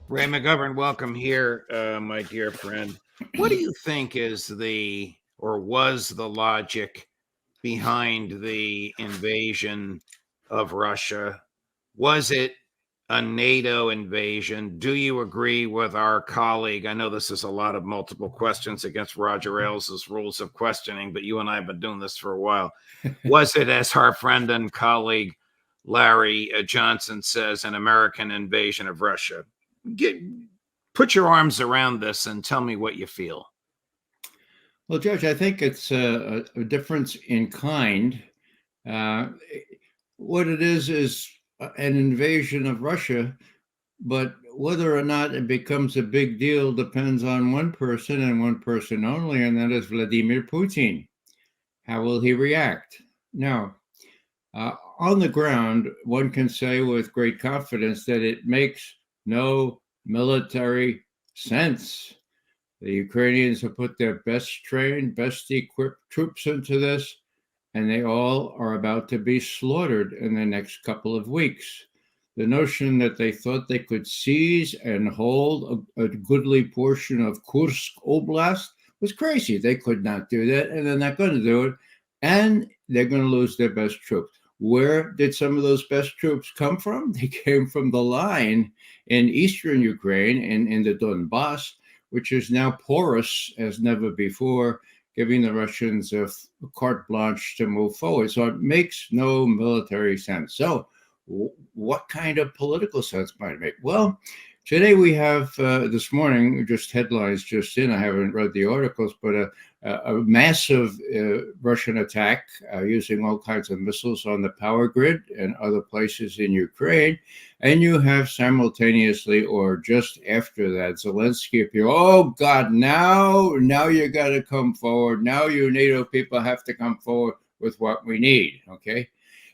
Ray McGovern, welcome here, my dear friend. What do you think is or was the logic behind the invasion of Russia? Was it a NATO invasion? Do you agree with our colleague? I know this is a lot of multiple questions against Roger Ailes' rules of questioning, but you and I have been doing this for a while. Was it, as our friend and colleague Larry Johnson says, an American invasion of Russia? Put your arms around this and tell me what you feel. Well, Judge, I think it's a difference in kind. What it is an invasion of Russia, but whether or not it becomes a big deal depends on one person and one person only, and that is Vladimir Putin. How will he react? Now, on the ground, one can say with great confidence that it makes no military sense. The Ukrainians have put their best trained, best equipped troops into this, and they all are about to be slaughtered in the next couple of weeks. The notion that they thought they could seize and hold a goodly portion of Kursk Oblast was crazy. They could not do that, and they're not going to do it, and they're going to lose their best troops. Where did some of those best troops come from? They came from the line in eastern Ukraine and in the Donbass, which is now porous as never before, giving the Russians a carte blanche to move forward. So it makes no military sense. So what kind of political sense might it make? Well, today we have, this morning, just headlines just in, I haven't read the articles, but a massive Russian attack using all kinds of missiles on the power grid and other places in Ukraine. And you have simultaneously, or just after that, Zelensky appear, oh God, now you got to come forward. Now you NATO people have to come forward with what we need, okay?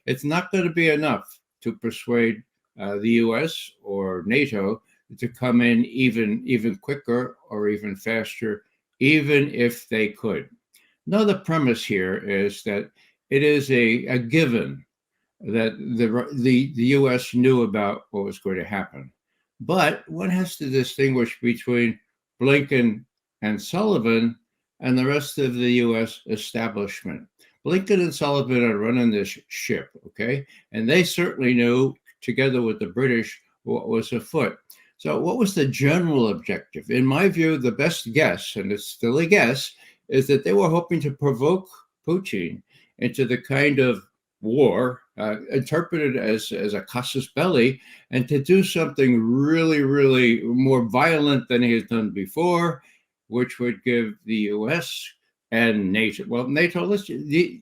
It's not going to be enough to persuade the US or NATO to come in even quicker or even faster, even if they could. Another premise here is that it is a given that the U.S. knew about what was going to happen. But one has to distinguish between Blinken and Sullivan and the rest of the U.S. establishment. Blinken and Sullivan are running this ship, okay? And they certainly knew, together with the British, what was afoot. So what was the general objective? In my view, the best guess, and it's still a guess, is that they were hoping to provoke Putin into the kind of war interpreted as a casus belli, and to do something really, really more violent than he has done before, which would give the U.S. and NATO, well, NATO is the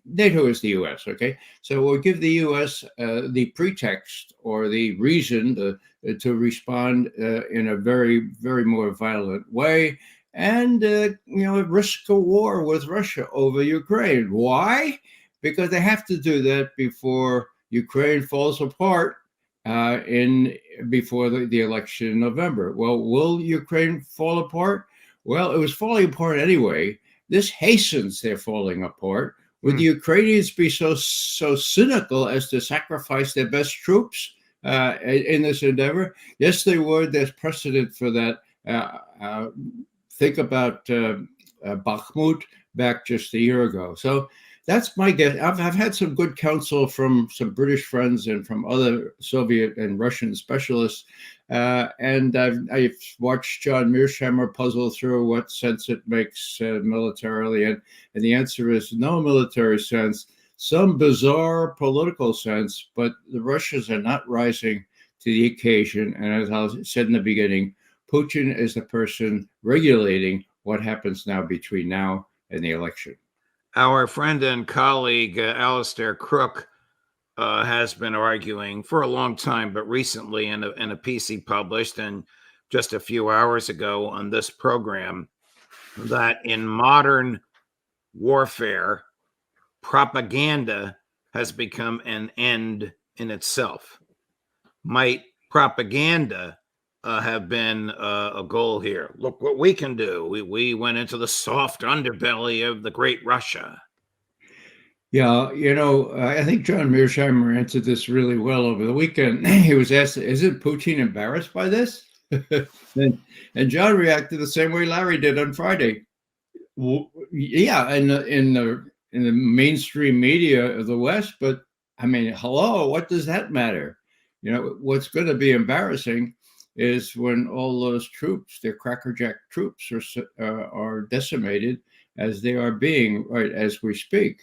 U.S., okay? So we'll give the U.S. The pretext or the reason to respond in a very, very more violent way, and risk a war with Russia over Ukraine. Why? Because they have to do that before Ukraine falls apart before the election in November. Well, will Ukraine fall apart? Well, it was falling apart anyway. This hastens their falling apart. Would the Ukrainians be so cynical as to sacrifice their best troops in this endeavor? Yes, they would. There's precedent for that. Think about Bakhmut back just a year ago. So that's my guess. I've had some good counsel from some British friends and from other Soviet and Russian specialists. And I've watched John Mearsheimer puzzle through what sense it makes militarily. And the answer is no military sense, some bizarre political sense, but the Russians are not rising to the occasion. And as I said in the beginning, Putin is the person regulating what happens now between now and the election. Our friend and colleague, Alistair Crook, has been arguing for a long time, but recently in a piece he published and just a few hours ago on this program, that in modern warfare, propaganda has become an end in itself. Might propaganda have been a goal here? Look what we can do. We went into the soft underbelly of the great Russia. Yeah, I think John Mearsheimer answered this really well over the weekend. He was asked, isn't Putin embarrassed by this? and John reacted the same way Larry did on Friday. Yeah, in the mainstream media of the West, but I mean, hello, what does that matter? What's going to be embarrassing is when all those troops, their crackerjack troops, are decimated as they are being right as we speak.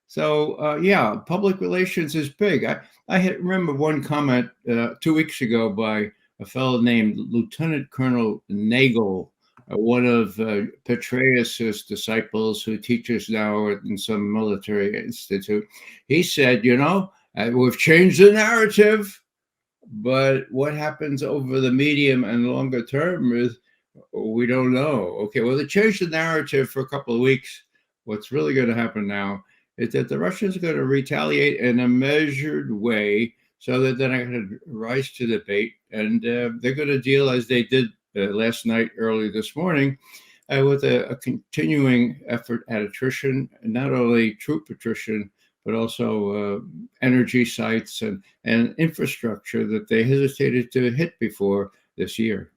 So yeah, public relations is big. I remember one comment 2 weeks ago by a fellow named Lieutenant Colonel Nagel, one of Petraeus's disciples who teaches now in some military institute. He said, we've changed the narrative, but what happens over the medium and longer term is we don't know. Okay, well, they changed the narrative for a couple of weeks. What's really going to happen now is that the Russians are going to retaliate in a measured way so that they're not going to rise to the bait, and they're going to deal as they did last night, early this morning, with a continuing effort at attrition, not only troop attrition, but also energy sites and infrastructure that they hesitated to hit before this year.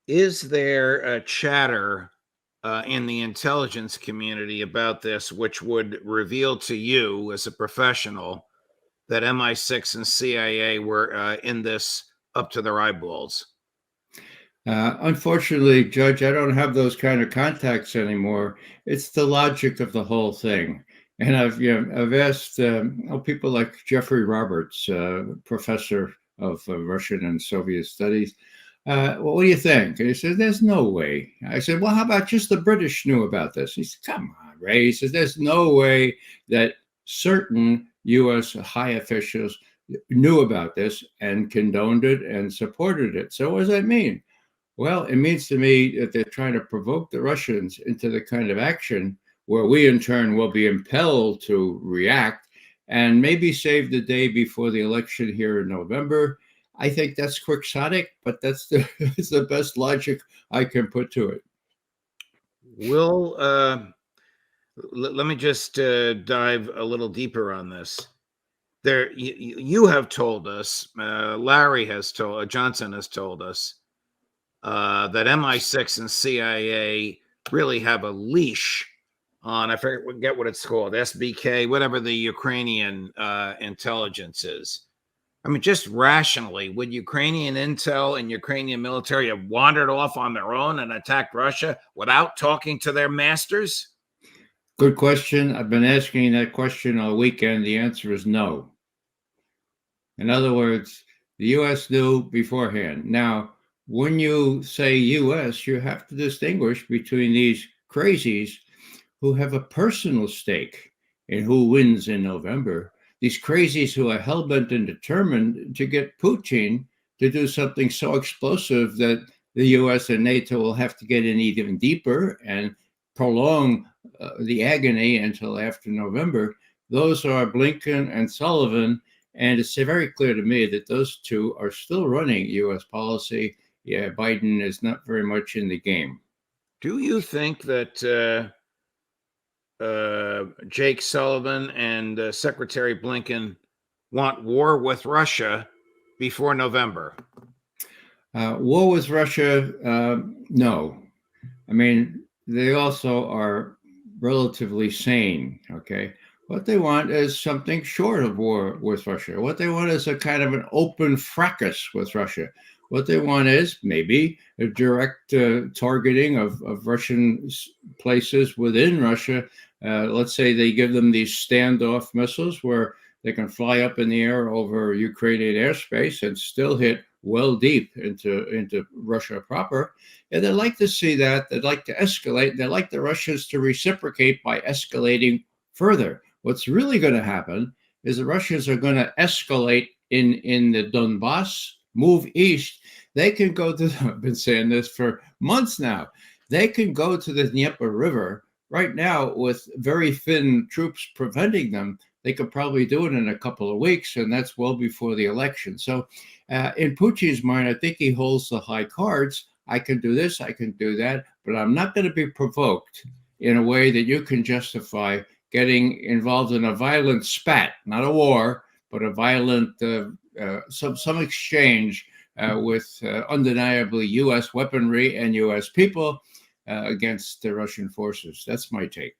Is there a chatter in the intelligence community about this, which would reveal to you as a professional that MI6 and CIA were in this up to their eyeballs? Unfortunately, Judge, I don't have those kind of contacts anymore. It's the logic of the whole thing. And I've asked people like Jeffrey Roberts, professor of Russian and Soviet studies, well, what do you think? And he said, there's no way. I said, well, how about just the British knew about this? He said, come on, Ray. He says, there's no way that certain U.S. high officials knew about this and condoned it and supported it. So what does that mean? Well, it means to me that they're trying to provoke the Russians into the kind of action where we in turn will be impelled to react and maybe save the day before the election here in November. I think that's quixotic, but that's the best logic I can put to it. Let me just dive a little deeper on this. You have told us, Larry has told, Johnson has told us that MI6 and CIA really have a leash on, I forget what it's called, SBK, whatever the Ukrainian intelligence is. I mean, just rationally, would Ukrainian intel and Ukrainian military have wandered off on their own and attacked Russia without talking to their masters? Good question. I've been asking that question all weekend. The answer is no. In other words, the U.S. knew beforehand. Now, when you say U.S., you have to distinguish between these crazies who have a personal stake in who wins in November, these crazies who are hell-bent and determined to get Putin to do something so explosive that the U.S. and NATO will have to get in even deeper and prolong the agony until after November. Those are Blinken and Sullivan, and it's very clear to me that those two are still running U.S. policy. Yeah, Biden is not very much in the game. Do you think that Jake Sullivan and Secretary Blinken want war with Russia before November? War with Russia, no. I mean, they also are relatively sane, okay? What they want is something short of war with Russia. What they want is a kind of an open fracas with Russia. What they want is maybe a direct targeting of Russian places within Russia. Let's say they give them these standoff missiles where they can fly up in the air over Ukrainian airspace and still hit well deep into Russia proper. And they'd like to see that. They'd like to escalate. They'd like the Russians to reciprocate by escalating further. What's really going to happen is the Russians are going to escalate in the Donbass, move east. They can go to, I've been saying this for months now, they can go to the Dnieper River right now with very thin troops preventing them. They could probably do it in a couple of weeks, and that's well before the election. So in Putin's mind, I think he holds the high cards. I can do this, I can do that, but I'm not going to be provoked in a way that you can justify getting involved in a violent spat, not a war, but a violent some exchange with undeniably U.S. weaponry and U.S. people against the Russian forces. That's my take.